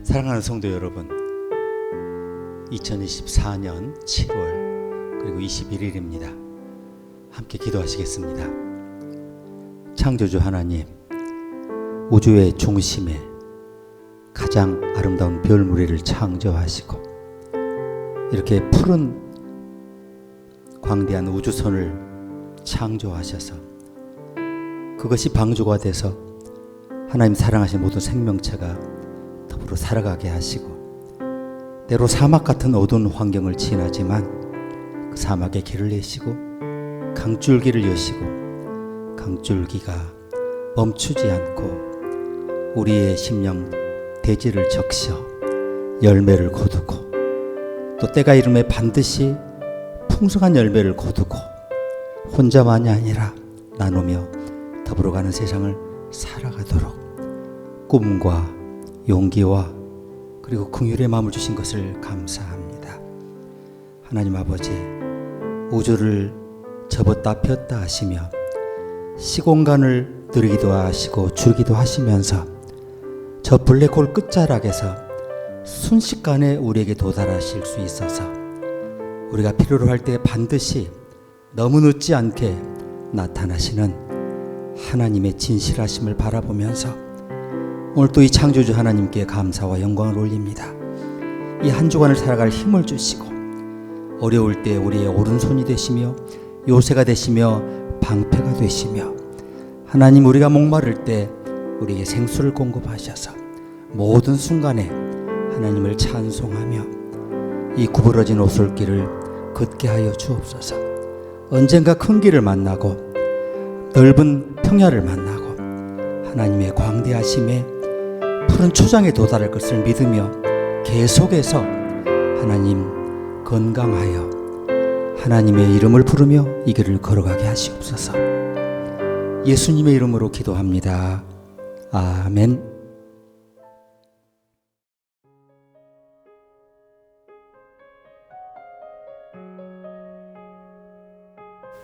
사랑하는 성도 여러분, 2024년 7월 그리고 21일입니다. 함께 기도하시겠습니다. 창조주 하나님, 우주의 중심에 가장 아름다운 별무리를 창조하시고 이렇게 푸른 광대한 우주선을 창조하셔서 그것이 방주가 돼서 하나님 사랑하신 모든 생명체가 더불어 살아가게 하시고 때로 사막 같은 어두운 환경을 지나지만 그 사막에 길을 내시고 강줄기를 여시고 강줄기가 멈추지 않고 우리의 심령 대지를 적셔 열매를 거두고 또 때가 이름에 반드시 풍성한 열매를 거두고 혼자만이 아니라 나누며 더불어가는 세상을 살아가도록 꿈과 용기와 그리고 긍휼의 마음을 주신 것을 감사합니다. 하나님 아버지, 우주를 접었다 폈다 하시며 시공간을 누리기도 하시고 줄기도 하시면서 저 블랙홀 끝자락에서 순식간에 우리에게 도달하실 수 있어서 우리가 필요로 할 때 반드시 너무 늦지 않게 나타나시는 하나님의 진실하심을 바라보면서 오늘 또 이 창조주 하나님께 감사와 영광을 올립니다. 이 한 주간을 살아갈 힘을 주시고 어려울 때 우리의 오른손이 되시며 요새가 되시며 방패가 되시며 하나님, 우리가 목마를 때 우리에게 생수를 공급하셔서 모든 순간에 하나님을 찬송하며 이 구부러진 오솔길을 걷게 하여 주옵소서. 언젠가 큰 길을 만나고 넓은 평야를 만나고 하나님의 광대하심에 푸른 초장에 도달할 것을 믿으며 계속해서 하나님 건강하여 하나님의 이름을 부르며 이 길을 걸어가게 하시옵소서. 예수님의 이름으로 기도합니다. 아멘.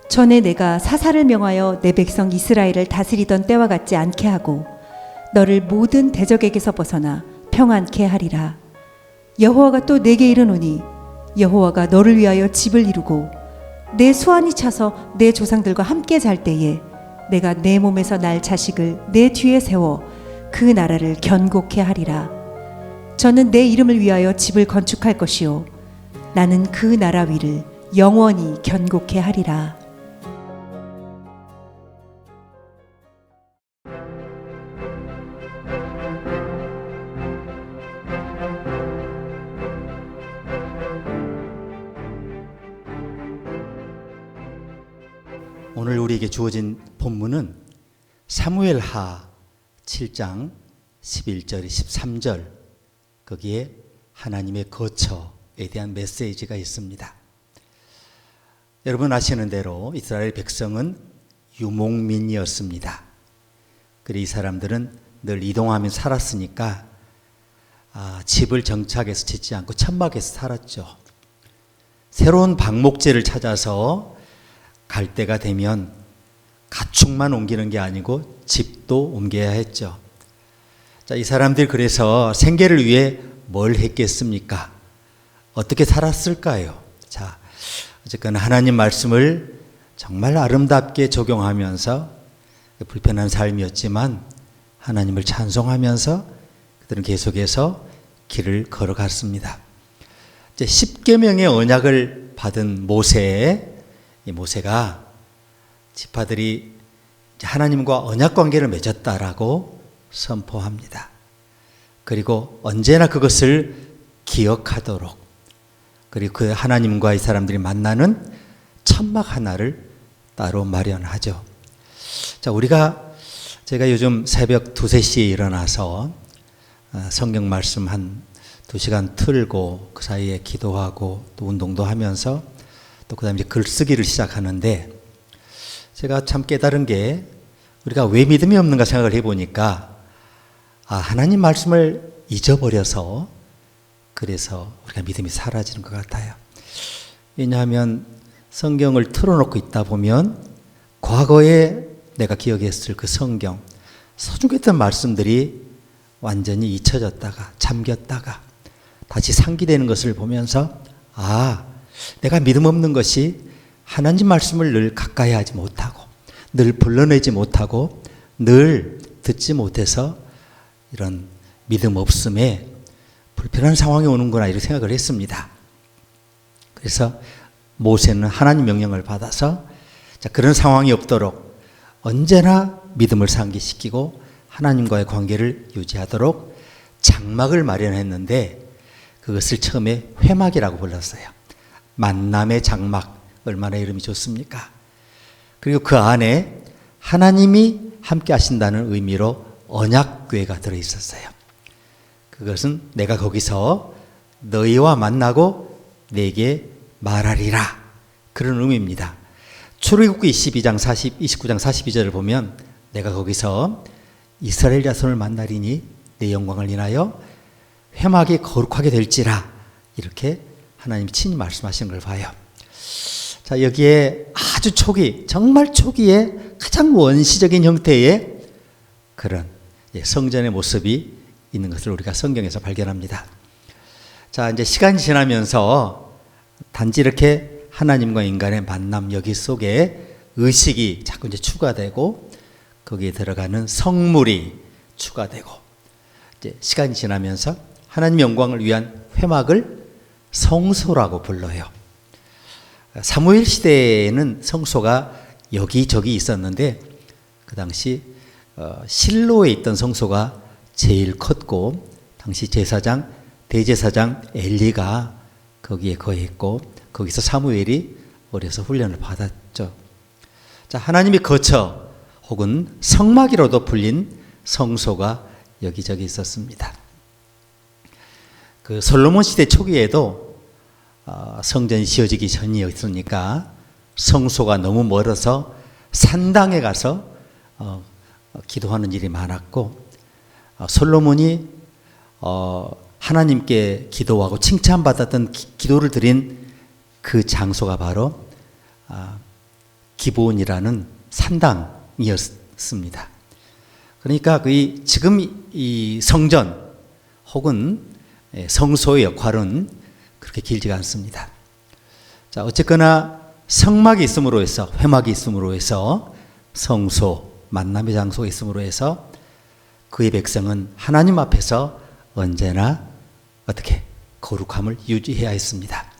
전에 내가 사사를 명하여 내 백성 이스라엘을 다스리던 때와 같지 않게 하고 너를 모든 대적에게서 벗어나 평안케 하리라. 여호와가 또 내게 이르노니 여호와가 너를 위하여 집을 이루고 내 수완이 차서 내 조상들과 함께 잘 때에 내가 내 몸에서 날 자식을 내 뒤에 세워 그 나라를 견고케 하리라. 저는 내 이름을 위하여 집을 건축할 것이요 나는 그 나라 위를 영원히 견고케 하리라. 오늘 우리에게 주어진 본문은 사무엘하 7장 11절 13절, 거기에 하나님의 거처에 대한 메시지가 있습니다. 여러분 아시는 대로 이스라엘 백성은 유목민이었습니다. 그리고 이 사람들은 늘 이동하며 살았으니까 집을 정착해서 짓지 않고 천막에서 살았죠. 새로운 방목제를 찾아서 갈 때가 되면 가축만 옮기는 게 아니고 집도 옮겨야 했죠. 자, 이 사람들 그래서 생계를 위해 뭘 했겠습니까? 어떻게 살았을까요? 자, 어쨌거나 하나님 말씀을 정말 아름답게 적용하면서 불편한 삶이었지만 하나님을 찬송하면서 그들은 계속해서 길을 걸어갔습니다. 이제 10계명의 언약을 받은 이 모세가 지파들이 하나님과 언약 관계를 맺었다라고 선포합니다. 그리고 언제나 그것을 기억하도록, 그리고 그 하나님과 이 사람들이 만나는 천막 하나를 따로 마련하죠. 자, 제가 요즘 새벽 2, 3시에 일어나서 성경 말씀 한 2시간 틀고 그 사이에 기도하고 또 운동도 하면서 또 그 다음에 글쓰기를 시작하는데, 제가 참 깨달은 게 우리가 왜 믿음이 없는가 생각을 해보니까 하나님 말씀을 잊어버려서 그래서 우리가 믿음이 사라지는 것 같아요. 왜냐하면 성경을 틀어놓고 있다 보면 과거에 내가 기억했을 그 성경, 소중했던 말씀들이 완전히 잊혀졌다가 잠겼다가 다시 상기되는 것을 보면서 내가 믿음 없는 것이 하나님 말씀을 늘 가까이 하지 못하고 늘 불러내지 못하고 늘 듣지 못해서 이런 믿음 없음에 불편한 상황이 오는구나 이렇게 생각을 했습니다. 그래서 모세는 하나님 명령을 받아서 그런 상황이 없도록 언제나 믿음을 상기시키고 하나님과의 관계를 유지하도록 장막을 마련했는데 그것을 처음에 회막이라고 불렀어요. 만남의 장막, 얼마나 이름이 좋습니까? 그리고 그 안에 하나님이 함께 하신다는 의미로 언약궤가 들어있었어요. 그것은 내가 거기서 너희와 만나고 내게 말하리라, 그런 의미입니다. 출애굽기 29장 42절을 보면 내가 거기서 이스라엘 자손을 만나리니 내 영광을 인하여 회막이 거룩하게 될지라, 이렇게 하나님이 친히 말씀하시는 걸 봐요. 자, 여기에 아주 초기, 정말 초기에 가장 원시적인 형태의 그런 성전의 모습이 있는 것을 우리가 성경에서 발견합니다. 자, 이제 시간이 지나면서 단지 이렇게 하나님과 인간의 만남, 여기 속에 의식이 자꾸 이제 추가되고 거기에 들어가는 성물이 추가되고 이제 시간이 지나면서 하나님 영광을 위한 회막을 성소라고 불러요. 사무엘 시대에는 성소가 여기저기 있었는데 그 당시 실로에 있던 성소가 제일 컸고 당시 제사장, 대제사장 엘리가 거기에 거했고 거기서 사무엘이 어려서 훈련을 받았죠. 자, 하나님이 거처 혹은 성막이로도 불린 성소가 여기저기 있었습니다. 그 솔로몬 시대 초기에도 성전이 지어지기 전이었으니까 성소가 너무 멀어서 산당에 가서 기도하는 일이 많았고 솔로몬이 하나님께 기도하고 칭찬받았던 기도를 드린 그 장소가 바로 기브온이라는 산당이었습니다. 그러니까 지금 이 성전 혹은 성소의 역할은 그렇게 길지가 않습니다. 자, 어쨌거나 성막이 있음으로 해서, 회막이 있음으로 해서, 성소, 만남의 장소가 있음으로 해서 그의 백성은 하나님 앞에서 언제나 어떻게 거룩함을 유지해야 했습니다.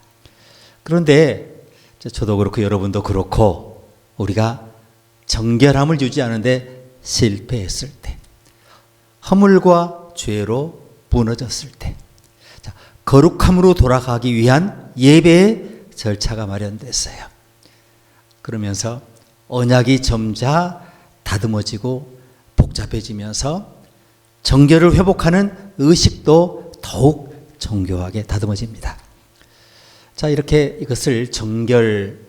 그런데 저도 그렇고 여러분도 그렇고 우리가 정결함을 유지하는데 실패했을 때, 허물과 죄로 무너졌을 때, 거룩함으로 돌아가기 위한 예배의 절차가 마련됐어요. 그러면서 언약이 점차 다듬어지고 복잡해지면서 정결을 회복하는 의식도 더욱 정교하게 다듬어집니다. 자, 이렇게 이것을 정결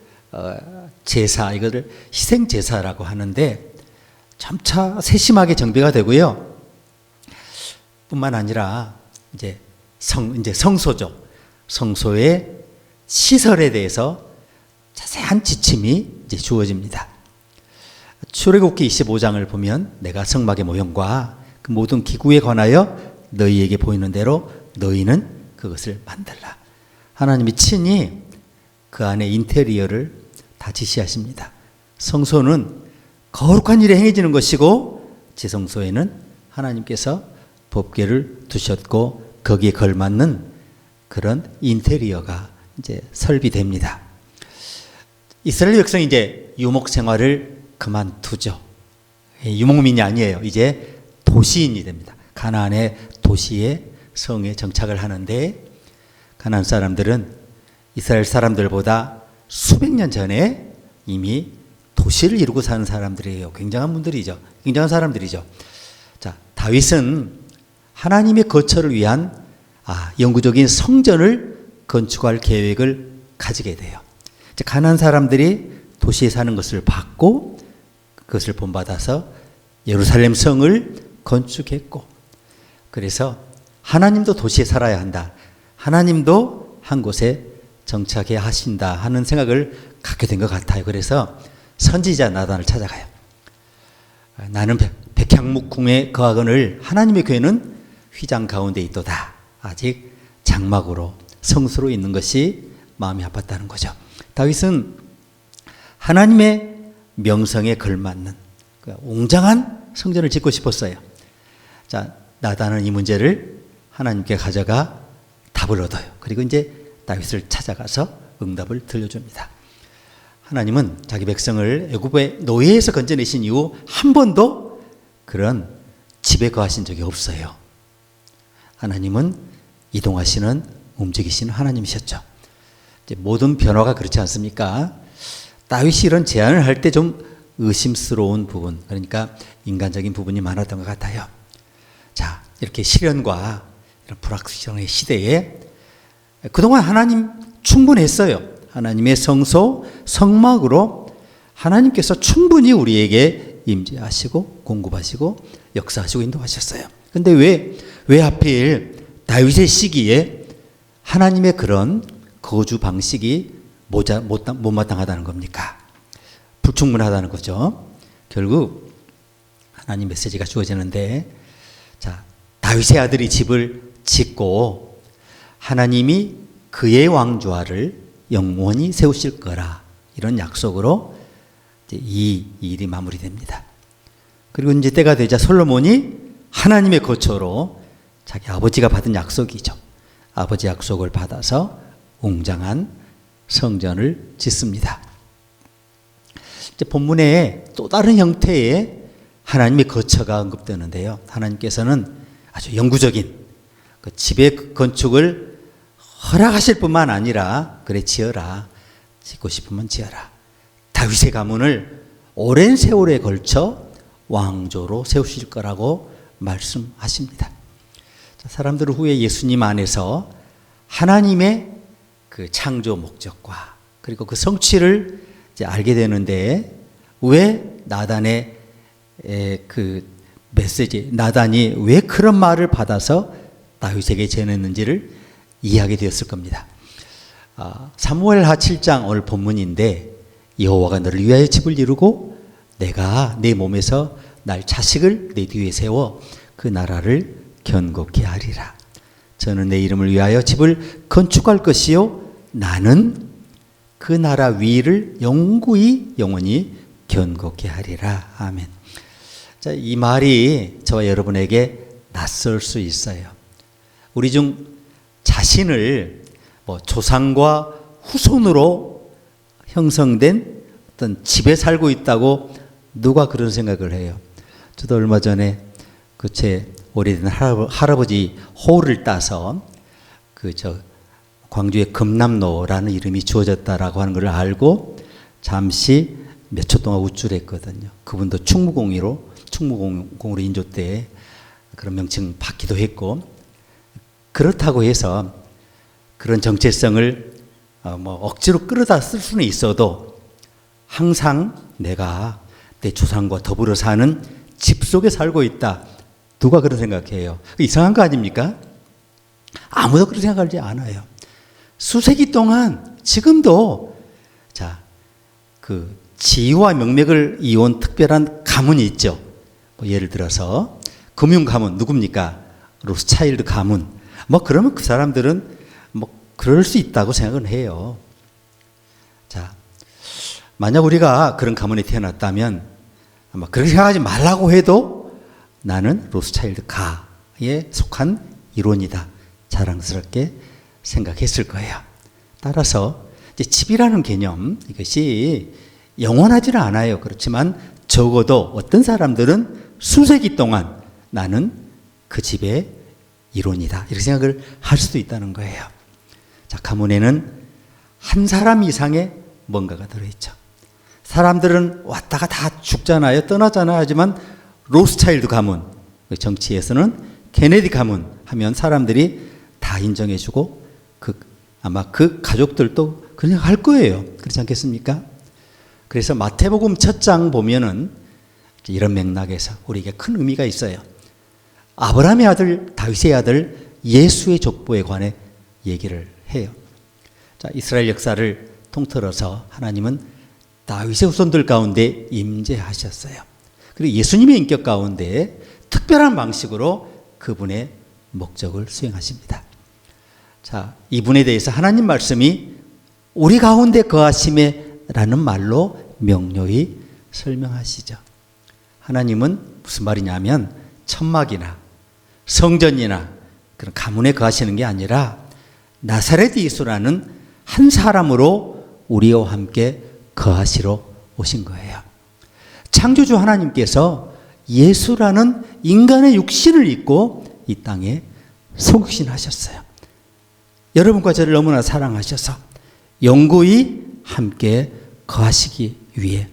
제사, 이거를 희생 제사라고 하는데 점차 세심하게 정비가 되고요. 뿐만 아니라 이제 성소죠. 성소의 시설에 대해서 자세한 지침이 이제 주어집니다. 출애굽기 25장을 보면 내가 성막의 모형과 그 모든 기구에 관하여 너희에게 보이는 대로 너희는 그것을 만들라. 하나님이 친히 그 안에 인테리어를 다 지시하십니다. 성소는 거룩한 일에 행해지는 것이고 지성소에는 하나님께서 법궤를 두셨고 거기에 걸맞는 그런 인테리어가 이제 설비됩니다. 이스라엘 백성이 이제 유목 생활을 그만두죠. 유목민이 아니에요. 이제 도시인이 됩니다. 가나안의 도시에 성에 정착을 하는데 가나안 사람들은 이스라엘 사람들보다 수백 년 전에 이미 도시를 이루고 사는 사람들이에요. 굉장한 분들이죠. 굉장한 사람들이죠. 자, 다윗은 하나님의 거처를 위한 영구적인 성전을 건축할 계획을 가지게 돼요. 가나안 사람들이 도시에 사는 것을 봤고 그것을 본받아서 예루살렘 성을 건축했고, 그래서 하나님도 도시에 살아야 한다, 하나님도 한 곳에 정착해야 하신다 하는 생각을 갖게 된 것 같아요. 그래서 선지자 나단을 찾아가요. 나는 백향목궁에 거하거늘 하나님의 교회는 휘장 가운데 있도다. 아직 장막으로 성수로 있는 것이 마음이 아팠다는 거죠. 다윗은 하나님의 명성에 걸맞는 웅장한 성전을 짓고 싶었어요. 자, 나단은 이 문제를 하나님께 가져가 답을 얻어요. 그리고 이제 다윗을 찾아가서 응답을 들려줍니다. 하나님은 자기 백성을 애굽의 노예에서 건져내신 이후 한 번도 그런 집에 거하신 적이 없어요. 하나님은 이동하시는, 움직이시는 하나님이셨죠. 이제 모든 변화가 그렇지 않습니까? 다윗이 이런 제안을 할 때 좀 의심스러운 부분, 그러니까 인간적인 부분이 많았던 것 같아요. 자, 이렇게 시련과 이런 불확실성의 시대에 그동안 하나님 충분했어요. 하나님의 성소, 성막으로 하나님께서 충분히 우리에게 임재하시고 공급하시고 역사하시고 인도하셨어요. 근데 왜 하필 다윗의 시기에 하나님의 그런 거주 방식이 못마땅하다는 겁니까? 불충분하다는 거죠. 결국 하나님 메시지가 주어지는데, 자, 다윗의 아들이 집을 짓고 하나님이 그의 왕좌를 영원히 세우실 거라, 이런 약속으로 이제 이 일이 마무리됩니다. 그리고 이제 때가 되자 솔로몬이 하나님의 거처로 자기 아버지가 받은 약속이죠. 아버지 약속을 받아서 웅장한 성전을 짓습니다. 이제 본문에 또 다른 형태의 하나님의 거처가 언급되는데요. 하나님께서는 아주 영구적인 그 집의 건축을 허락하실 뿐만 아니라, 그래 지어라, 짓고 싶으면 지어라, 다윗의 가문을 오랜 세월에 걸쳐 왕조로 세우실 거라고 말씀하십니다. 사람들은 후에 예수님 안에서 하나님의 그 창조 목적과 그리고 그 성취를 이제 알게 되는데, 왜 나단의 그 메시지, 나단이 왜 그런 말을 받아서 다윗에게 전했는지를 이해하게 되었을 겁니다. 사무엘하 7장 오늘 본문인데, 여호와가 너를 위하여 집을 이루고 내가 내 몸에서 날 자식을 내 뒤에 세워 그 나라를 견고케 하리라. 저는 내 이름을 위하여 집을 건축할 것이요 나는 그 나라 위를 영원히 견고케 하리라. 아멘. 자, 이 말이 저와 여러분에게 낯설 수 있어요. 우리 중 자신을 조상과 후손으로 형성된 어떤 집에 살고 있다고 누가 그런 생각을 해요? 저도 얼마 전에 그 제 오래된 할아버지 호를 따서 광주에 금남로라는 이름이 주어졌다라고 하는 걸 알고 잠시 몇 초 동안 우쭐했거든요. 그분도 충무공으로 인조 때 그런 명칭 받기도 했고, 그렇다고 해서 그런 정체성을 억지로 끌어다 쓸 수는 있어도 항상 내가 내 조상과 더불어 사는 집 속에 살고 있다. 누가 그런 생각해요? 이상한 거 아닙니까? 아무도 그렇게 생각하지 않아요. 수세기 동안 지금도 그 지위와 명맥을 이어온 특별한 가문이 있죠. 예를 들어서 금융 가문 누굽니까? 로스차일드 가문. 그러면 그 사람들은 그럴 수 있다고 생각은 해요. 자, 만약 우리가 그런 가문에 태어났다면 아마 그렇게 생각하지 말라고 해도 나는 로스차일드 가에 속한 일원이다, 자랑스럽게 생각했을 거예요. 따라서 이제 집이라는 개념, 이것이 영원하지는 않아요. 그렇지만 적어도 어떤 사람들은 수세기 동안 나는 그 집의 일원이다, 이렇게 생각을 할 수도 있다는 거예요. 자, 가문에는 한 사람 이상의 뭔가가 들어있죠. 사람들은 왔다가 다 죽잖아요, 떠나잖아요. 하지만 로스차일드 가문, 정치에서는 케네디 가문 하면 사람들이 다 인정해주고 아마 그 가족들도 그냥 할 거예요. 그렇지 않겠습니까? 그래서 마태복음 첫 장 보면은 이런 맥락에서 우리에게 큰 의미가 있어요. 아브라함의 아들, 다윗의 아들 예수의 족보에 관해 얘기를 해요. 자, 이스라엘 역사를 통틀어서 하나님은 다윗의 후손들 가운데 임재하셨어요. 그리고 예수님의 인격 가운데 특별한 방식으로 그분의 목적을 수행하십니다. 자, 이분에 대해서 하나님 말씀이 우리 가운데 거하심에라는 말로 명료히 설명하시죠. 하나님은 무슨 말이냐면 천막이나 성전이나 그런 가문에 거하시는 게 아니라 나사렛 예수라는 한 사람으로 우리와 함께 거하시러 오신 거예요. 창조주 하나님께서 예수라는 인간의 육신을 입고 이 땅에 속신하셨어요. 여러분과 저를 너무나 사랑하셔서 영구히 함께 거하시기 위해,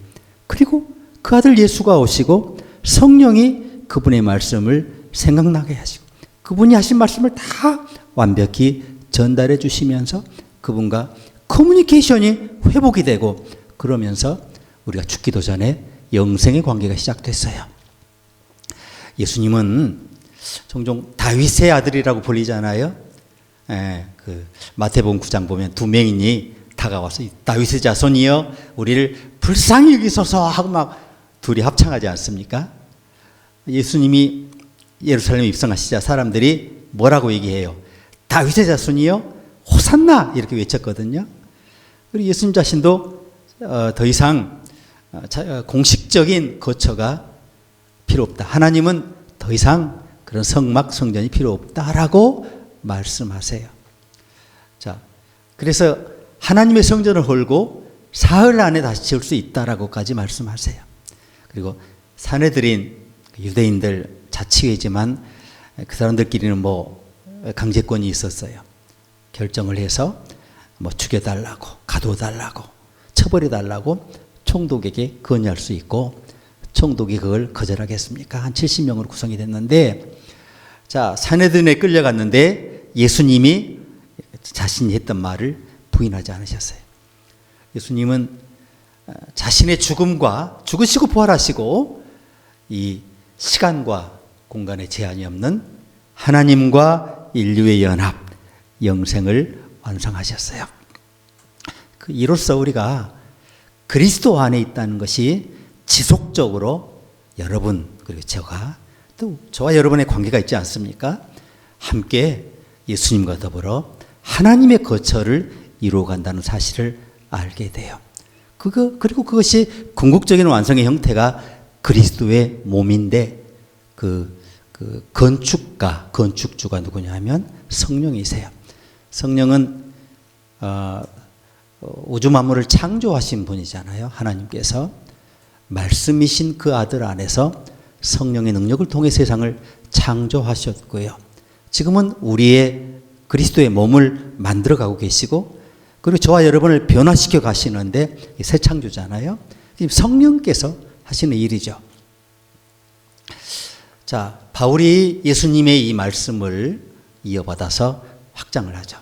그리고 그 아들 예수가 오시고 성령이 그분의 말씀을 생각나게 하시고 그분이 하신 말씀을 다 완벽히 전달해 주시면서 그분과 커뮤니케이션이 회복이 되고, 그러면서 우리가 죽기도 전에 영생의 관계가 시작됐어요. 예수님은 종종 다윗의 아들이라고 불리잖아요. 그 마태복음 9장 보면 두 명인이 다가와서 다윗의 자손이여 우리를 불쌍히 여기소서 하고 막 둘이 합창하지 않습니까? 예수님이 예루살렘에 입성하시자 사람들이 뭐라고 얘기해요? 다윗의 자손이여 호산나 이렇게 외쳤거든요. 그리고 예수님 자신도 더 이상 공식적인 거처가 필요 없다. 하나님은 더 이상 그런 성막 성전이 필요 없다라고 말씀하세요. 자, 그래서 하나님의 성전을 헐고 사흘 안에 다시 지을 수 있다라고까지 말씀하세요. 그리고 사내들인 유대인들 자치회지만 그 사람들끼리는 뭐 강제권이 있었어요. 결정을 해서 뭐 죽여달라고, 가둬달라고, 처벌해달라고 총독에게 건의할 수 있고, 총독이 그걸 거절하겠습니까? 한 70명으로 구성이 됐는데, 자, 사내들에 끌려갔는데 예수님이 자신이 했던 말을 부인하지 않으셨어요. 예수님은 자신의 죽음과 죽으시고 부활하시고 이 시간과 공간의 제한이 없는 하나님과 인류의 연합, 영생을 완성하셨어요. 이로써 우리가 그리스도 안에 있다는 것이 지속적으로 여러분, 그리고 또 저와 여러분의 관계가 있지 않습니까? 함께 예수님과 더불어 하나님의 거처를 이루어간다는 사실을 알게 돼요. 그리고 그것이 궁극적인 완성의 형태가 그리스도의 몸인데, 건축주가 누구냐 하면 성령이세요. 성령은 우주 만물을 창조하신 분이잖아요. 하나님께서 말씀이신 그 아들 안에서 성령의 능력을 통해 세상을 창조하셨고요. 지금은 우리의 그리스도의 몸을 만들어가고 계시고, 그리고 저와 여러분을 변화시켜 가시는데 새 창조잖아요. 성령께서 하시는 일이죠. 자, 바울이 예수님의 이 말씀을 이어받아서 확장을 하죠.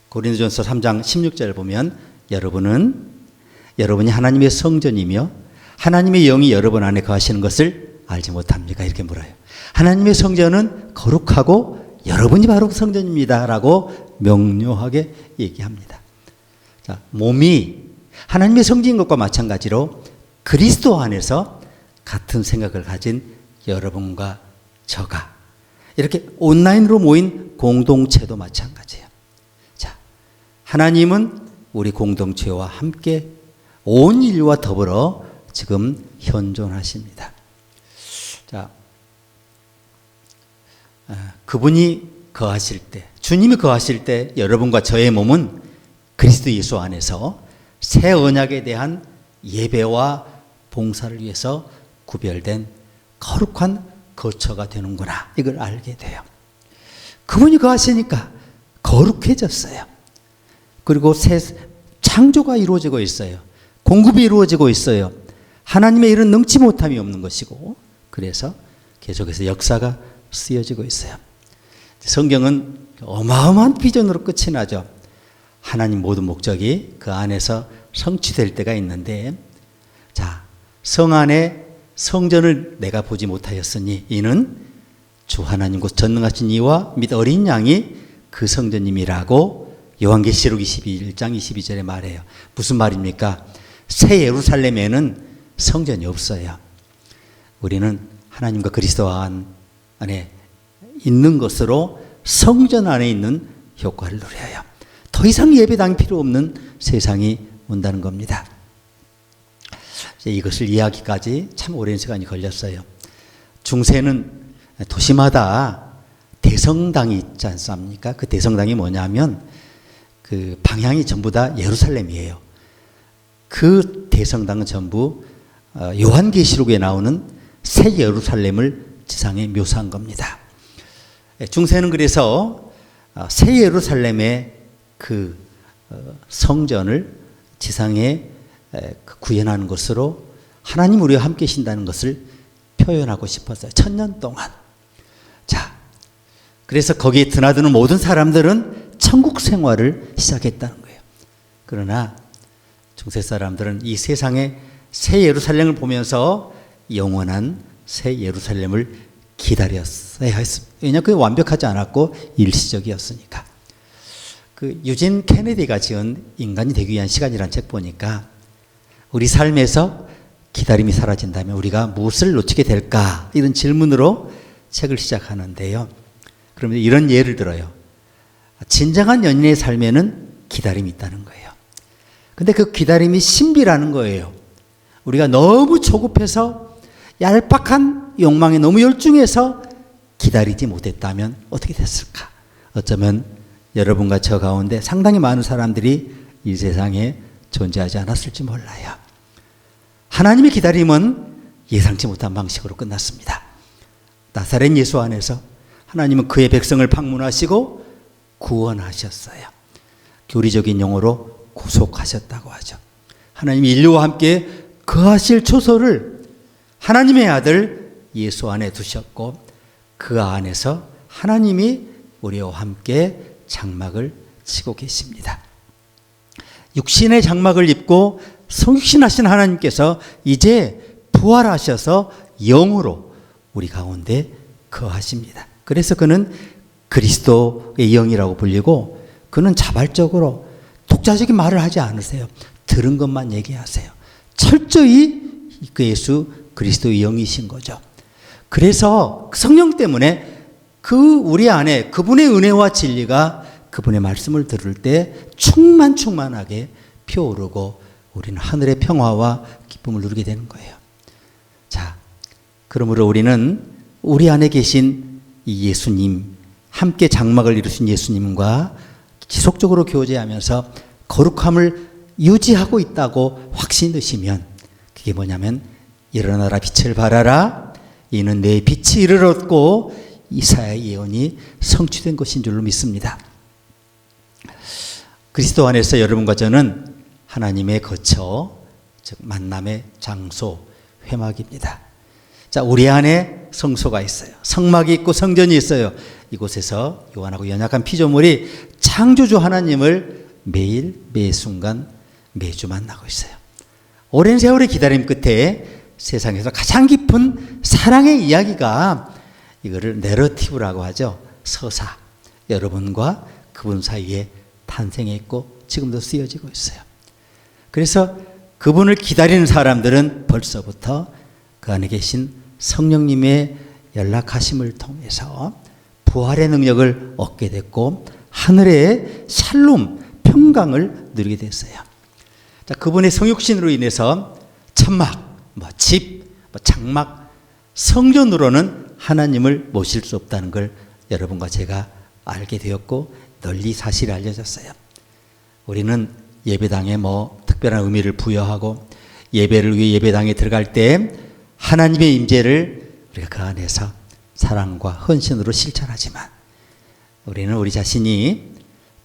고린도전서 3장 16절 보면 여러분이 하나님의 성전이며 하나님의 영이 여러분 안에 거하시는 것을 알지 못합니까? 이렇게 물어요. 하나님의 성전은 거룩하고 여러분이 바로 그 성전입니다 라고 명료하게 얘기합니다. 자, 몸이 하나님의 성전인 것과 마찬가지로 그리스도 안에서 같은 생각을 가진 여러분과 저가 이렇게 온라인으로 모인 공동체도 마찬가지예요. 자, 하나님은 우리 공동체와 함께 온 인류와 더불어 지금 현존하십니다. 자, 그분이 거하실 때, 주님이 거하실 때 여러분과 저의 몸은 그리스도 예수 안에서 새 언약에 대한 예배와 봉사를 위해서 구별된 거룩한 거처가 되는구나, 이걸 알게 돼요. 그분이 거하시니까 거룩해졌어요. 그리고 새 창조가 이루어지고 있어요. 공급이 이루어지고 있어요. 하나님의 일은 능치 못함이 없는 것이고, 그래서 계속해서 역사가 쓰여지고 있어요. 성경은 어마어마한 비전으로 끝이 나죠. 하나님 모든 목적이 그 안에서 성취될 때가 있는데, 자, 성 안에 성전을 내가 보지 못하였으니 이는 주 하나님 곧 전능하신 이와 및 어린 양이 그 성전임이라고 요한계시록 21장 22절에 말해요. 무슨 말입니까? 새 예루살렘에는 성전이 없어요. 우리는 하나님과 그리스도 안에 있는 것으로 성전 안에 있는 효과를 누려요. 더 이상 예배당이 필요 없는 세상이 온다는 겁니다. 이것을 이해하기까지 참 오랜 시간이 걸렸어요. 중세는 도시마다 대성당이 있지 않습니까? 그 대성당이 뭐냐면 그 방향이 전부 다 예루살렘이에요. 그 대성당은 전부 요한계시록에 나오는 새 예루살렘을 지상에 묘사한 겁니다. 중세는 그래서 새 예루살렘의 그 성전을 지상에 구현하는 것으로 하나님 우리와 함께 계신다는 것을 표현하고 싶었어요. 1000년 동안. 자, 그래서 거기에 드나드는 모든 사람들은 천국 생활을 시작했다는 거예요. 그러나 중세 사람들은 이 세상의 새 예루살렘을 보면서 영원한 새 예루살렘을 기다렸어야 했습니다. 왜냐하면 그게 완벽하지 않았고 일시적이었으니까. 그 유진 케네디가 지은 인간이 되기 위한 시간이라는 책 보니까 우리 삶에서 기다림이 사라진다면 우리가 무엇을 놓치게 될까? 이런 질문으로 책을 시작하는데요. 그러면 이런 예를 들어요. 진정한 연인의 삶에는 기다림이 있다는 거예요. 근데 그 기다림이 신비라는 거예요. 우리가 너무 조급해서 얄팍한 욕망에 너무 열중해서 기다리지 못했다면 어떻게 됐을까? 어쩌면 여러분과 저 가운데 상당히 많은 사람들이 이 세상에 존재하지 않았을지 몰라요. 하나님의 기다림은 예상치 못한 방식으로 끝났습니다. 나사렛 예수 안에서 하나님은 그의 백성을 방문하시고 구원하셨어요. 교리적인 용어로 구속하셨다고 하죠. 하나님이 인류와 함께 거하실 초소를 하나님의 아들 예수 안에 두셨고 그 안에서 하나님이 우리와 함께 장막을 치고 계십니다. 육신의 장막을 입고 성육신하신 하나님께서 이제 부활하셔서 영으로 우리 가운데 거하십니다. 그래서 그는 그리스도의 영이라고 불리고 그는 자발적으로 독자적인 말을 하지 않으세요. 들은 것만 얘기하세요. 철저히 그 예수 그리스도의 영이신 거죠. 그래서 성령 때문에 그 우리 안에 그분의 은혜와 진리가 그분의 말씀을 들을 때 충만하게 피어오르고 우리는 하늘의 평화와 기쁨을 누리게 되는 거예요. 자, 그러므로 우리는 우리 안에 계신 이 예수님, 함께 장막을 이루신 예수님과 지속적으로 교제하면서 거룩함을 유지하고 있다고 확신 드시면 그게 뭐냐면 일어나라 빛을 발하라 이는 내 빛이 이르렀고 이사야의 예언이 성취된 것인 줄로 믿습니다. 그리스도 안에서 여러분과 저는 하나님의 거처, 즉 만남의 장소, 회막입니다. 자, 우리 안에 성소가 있어요. 성막이 있고 성전이 있어요. 이곳에서 요한하고 연약한 피조물이 창조주 하나님을 매일 매순간 매주 만나고 있어요. 오랜 세월의 기다림 끝에 세상에서 가장 깊은 사랑의 이야기가 이거를 내러티브라고 하죠. 서사. 여러분과 그분 사이에 탄생했고 지금도 쓰여지고 있어요. 그래서 그분을 기다리는 사람들은 벌써부터 그 안에 계신 성령님의 연락하심을 통해서 부활의 능력을 얻게 됐고 하늘의 샬롬, 평강을 누리게 됐어요. 자, 그분의 성육신으로 인해서 천막, 집, 장막, 성전으로는 하나님을 모실 수 없다는 걸 여러분과 제가 알게 되었고 널리 사실이 알려졌어요. 우리는 예배당에 특별한 의미를 부여하고 예배를 위해 예배당에 들어갈 때 하나님의 임재를 우리가 그 안에서 사랑과 헌신으로 실천하지만 우리는 우리 자신이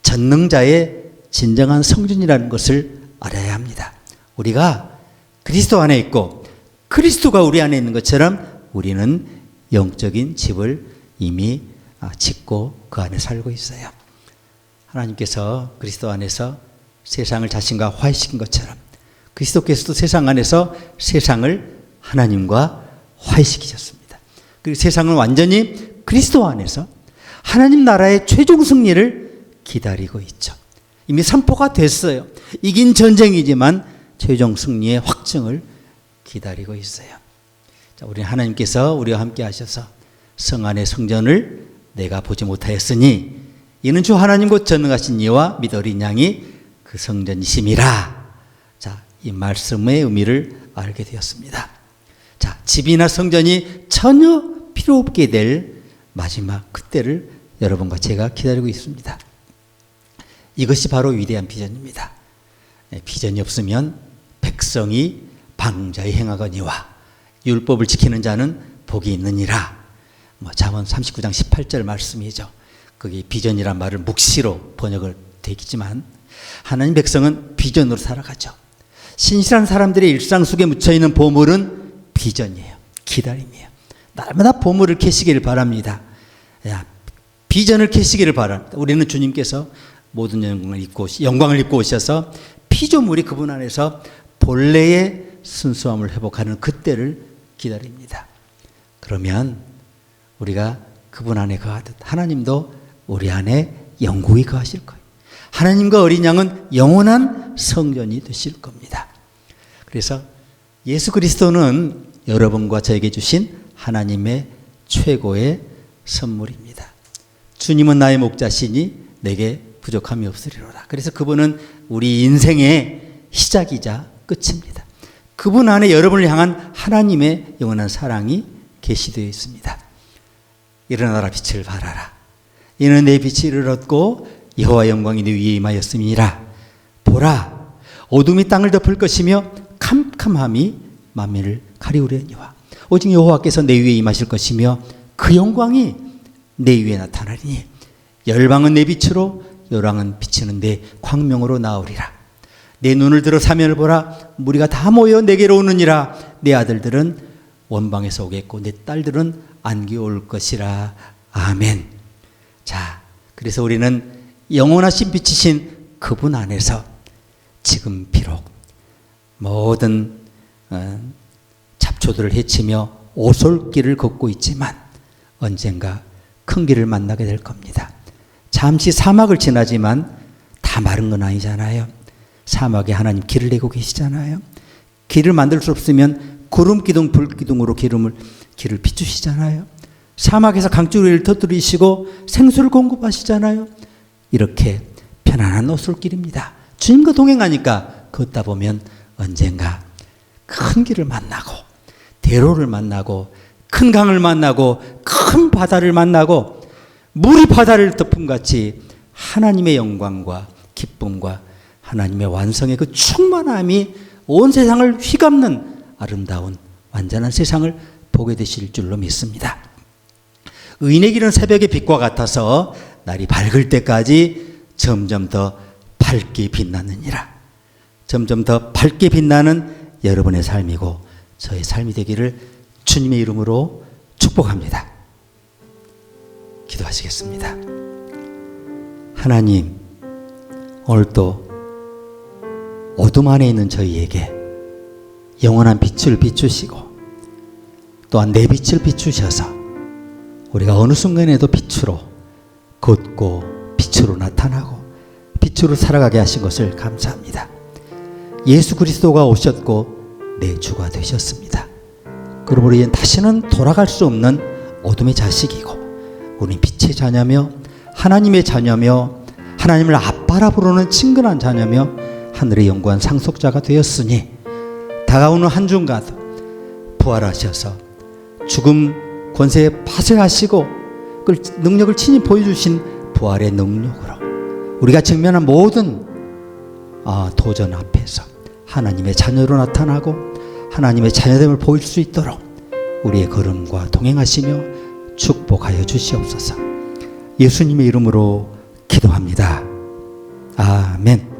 전능자의 진정한 성전이라는 것을 알아야 합니다. 우리가 그리스도 안에 있고 그리스도가 우리 안에 있는 것처럼 우리는 영적인 집을 이미 짓고 그 안에 살고 있어요. 하나님께서 그리스도 안에서 세상을 자신과 화해시킨 것처럼 그리스도께서도 세상 안에서 세상을 하나님과 화해시키셨습니다. 그리고 세상은 완전히 그리스도 안에서 하나님 나라의 최종 승리를 기다리고 있죠. 이미 선포가 됐어요. 이긴 전쟁이지만 최종 승리의 확증을 기다리고 있어요. 자, 우리 하나님께서 우리와 함께 하셔서 성 안의 성전을 내가 보지 못하였으니 이는 주 하나님 곧 전능하신 이와 믿 어린 양이 그 성전이심이라. 자, 이 말씀의 의미를 알게 되었습니다. 자, 집이나 성전이 전혀 필요 없게 될 마지막 그때를 여러분과 제가 기다리고 있습니다. 이것이 바로 위대한 비전입니다. 비전이 없으면 백성이 방자히 행하거니와 율법을 지키는 자는 복이 있느니라. 잠언 39장 18절 말씀이죠. 그게 비전이란 말을 묵시로 번역을 되겠지만 하나님 백성은 비전으로 살아가죠. 신실한 사람들의 일상 속에 묻혀있는 보물은 비전이에요. 기다림이에요. 날마다 보물을 캐시기를 바랍니다. 비전을 캐시기를 바랍니다. 우리는 주님께서 모든 영광을 입고 오셔서 피조물이 그분 안에서 본래의 순수함을 회복하는 그때를 기다립니다. 그러면 우리가 그분 안에 거하듯 하나님도 우리 안에 영구히 거하실 거예요. 하나님과 어린 양은 영원한 성전이 되실 겁니다. 그래서 예수 그리스도는 여러분과 저에게 주신 하나님의 최고의 선물입니다. 주님은 나의 목자시니 내게 부족함이 없으리로다. 그래서 그분은 우리 인생의 시작이자 끝입니다. 그분 안에 여러분을 향한 하나님의 영원한 사랑이 계시되어 있습니다. 일어나라 빛을 발하라. 이는 내 빛이 이르렀고 여호와 영광이 내 위에 임하였음이니라. 보라, 어둠이 땅을 덮을 것이며 캄캄함이 만민을 가리우려니와 오직 여호와께서 내 위에 임하실 것이며 그 영광이 내 위에 나타나리니 열방은 내 빛으로 열왕은 비치는 내 광명으로 나오리라. 내 눈을 들어 사면을 보라. 무리가 다 모여 내게로 오느니라. 내 아들들은 원방에서 오겠고 내 딸들은 안기 올 것이라. 아멘. 자, 그래서 우리는 영원하신 빛이신 그분 안에서 지금 비록 모든 잡초들을 헤치며 오솔길을 걷고 있지만 언젠가 큰 길을 만나게 될 겁니다. 잠시 사막을 지나지만 다 마른 건 아니잖아요. 사막에 하나님 길을 내고 계시잖아요. 길을 만들 수 없으면 구름 기둥, 불 기둥으로 길을 비추시잖아요. 사막에서 강줄기를 터뜨리시고 생수를 공급하시잖아요. 이렇게 편안한 오솔길입니다. 주님과 동행하니까 걷다 보면 언젠가 큰 길을 만나고 대로를 만나고 큰 강을 만나고 큰 바다를 만나고 물이 바다를 덮음같이 하나님의 영광과 기쁨과 하나님의 완성의 그 충만함이 온 세상을 휘감는 아름다운 완전한 세상을 보게 되실 줄로 믿습니다. 의인의 길은 새벽의 빛과 같아서 날이 밝을 때까지 점점 더 밝게 빛나느니라. 점점 더 밝게 빛나는 여러분의 삶이고 저의 삶이 되기를 주님의 이름으로 축복합니다. 기도하시겠습니다. 하나님, 오늘도 어둠 안에 있는 저희에게 영원한 빛을 비추시고 또한 내 빛을 비추셔서 우리가 어느 순간에도 빛으로 걷고 빛으로 나타나고 빛으로 살아가게 하신 것을 감사합니다. 예수 그리스도가 오셨고 내 주가 되셨습니다. 그러므로 우리는 다시는 돌아갈 수 없는 어둠의 자식이고 우리는 빛의 자녀며 하나님의 자녀며 하나님을 아빠라 부르는 친근한 자녀며 하늘의 영광 상속자가 되었으니 다가오는 한 주간도 부활하셔서 죽음 권세에 파쇄하시고 그 능력을 친히 보여주신 부활의 능력으로 우리가 직면한 모든 도전 앞에서 하나님의 자녀로 나타나고 하나님의 자녀됨을 보일 수 있도록 우리의 걸음과 동행하시며 축복하여 주시옵소서. 예수님의 이름으로 기도합니다. 아멘.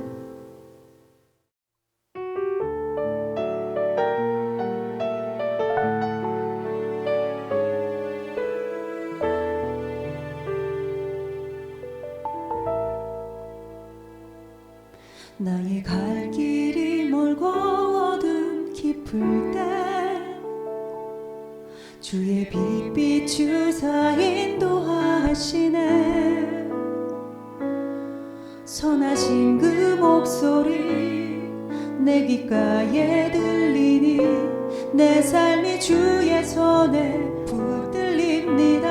나의 갈 길이 멀고 어둠 깊을 때 주의 빛 비추사 인도하시네. 선하신 그 목소리 내 귓가에 들리니 내 삶이 주의 손에 붙들립니다.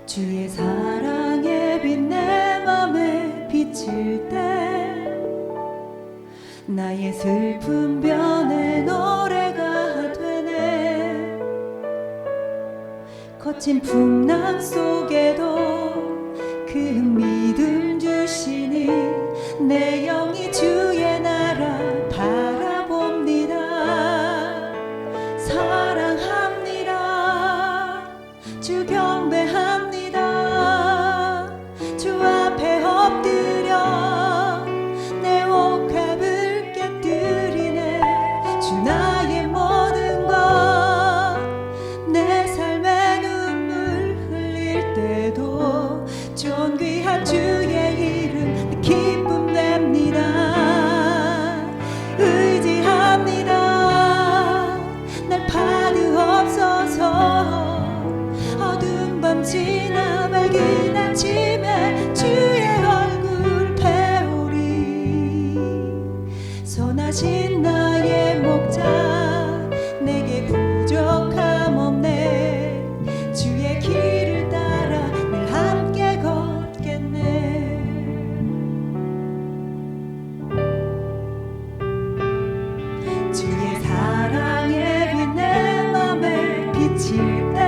주의 사랑의 빛 내 맘에 비칠 때 나의 슬픈 변에 노래가 되네. 거친 풍랑 속에도 그 믿음 주시니 내 영이 주의 나라 바라봅니다. 사랑합니다. 주 경배합니다. 주 앞에 엎드려 내 옥합을 깨뜨리네. 주 나의 모든 것 내 삶의 눈물 흘릴 때도 존귀한 주의 이름 기쁨 냅니다. 의지합니다. 날 받으옵소서. 어두운 밤 지나 밝은 아침에 주의 얼굴 배우리. 선하신 나의 목자 내게 부족함 없네. 주의 길을 따라 늘 함께 걷겠네. 주의 사랑의 빛 내 맘에 비칠 때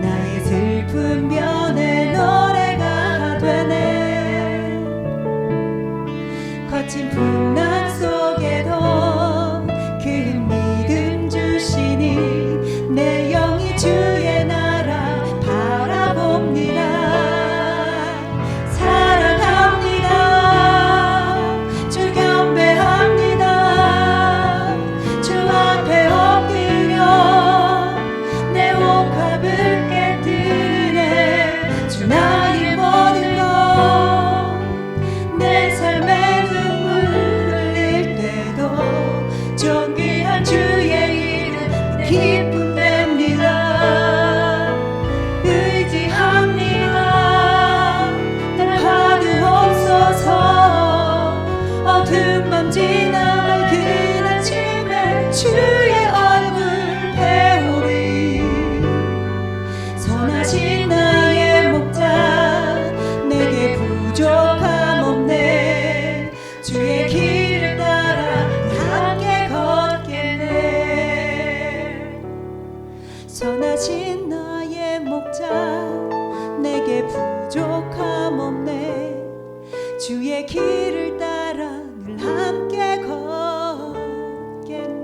나의 슬픈 변에 노래가 되네. 거친 풍랑 속에도 그 믿음 주시니 내 영이 주의 나라 바라봅니다. 사랑합니다. 주 경배합니다. 주 앞에 엎드려 내 옥합을 깨뜨리네. 주 나의 모든 것 내 삶의 눈물 흘릴 때도 존귀한 주의 이름 기쁨 냅니다. 의지합니다. 날 받으옵소서. 어두운 밤 지나 밝은 아침에 주의 얼굴 배우리. 선하신 나의 목자 내게 부족함 없네. 주의 길을 따라 함께 걷겠네. 선하신 나의 목자 내게 부족함 없네. 주의 길을 따라 늘 함께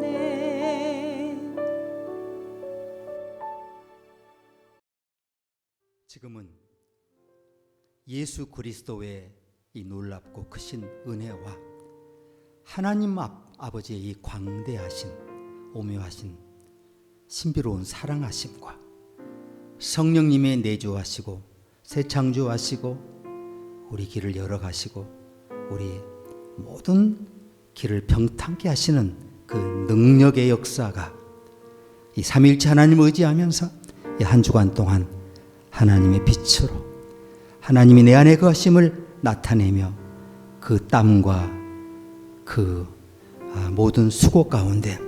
걷겠네. 지금은 예수 그리스도의 이 놀랍고 크신 은혜와 하나님 아버지의 이 광대하신 오묘하신 신비로운 사랑하심과 성령님의 내주하시고 새 창조하시고 우리 길을 열어가시고 우리 모든 길을 평탄케 하시는 그 능력의 역사가 이 삼위일체 하나님을 의지하면서 이 한 주간 동안 하나님의 빛으로 하나님이 내 안에 거하심을 나타내며 그 땀과 그 모든 수고 가운데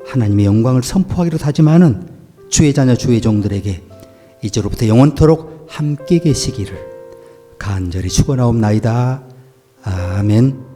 하나님의 영광을 선포하기로 다짐하는 주의 자녀 주의 종들에게 이제로부터 영원토록 함께 계시기를 간절히 축원하옵나이다. 아멘.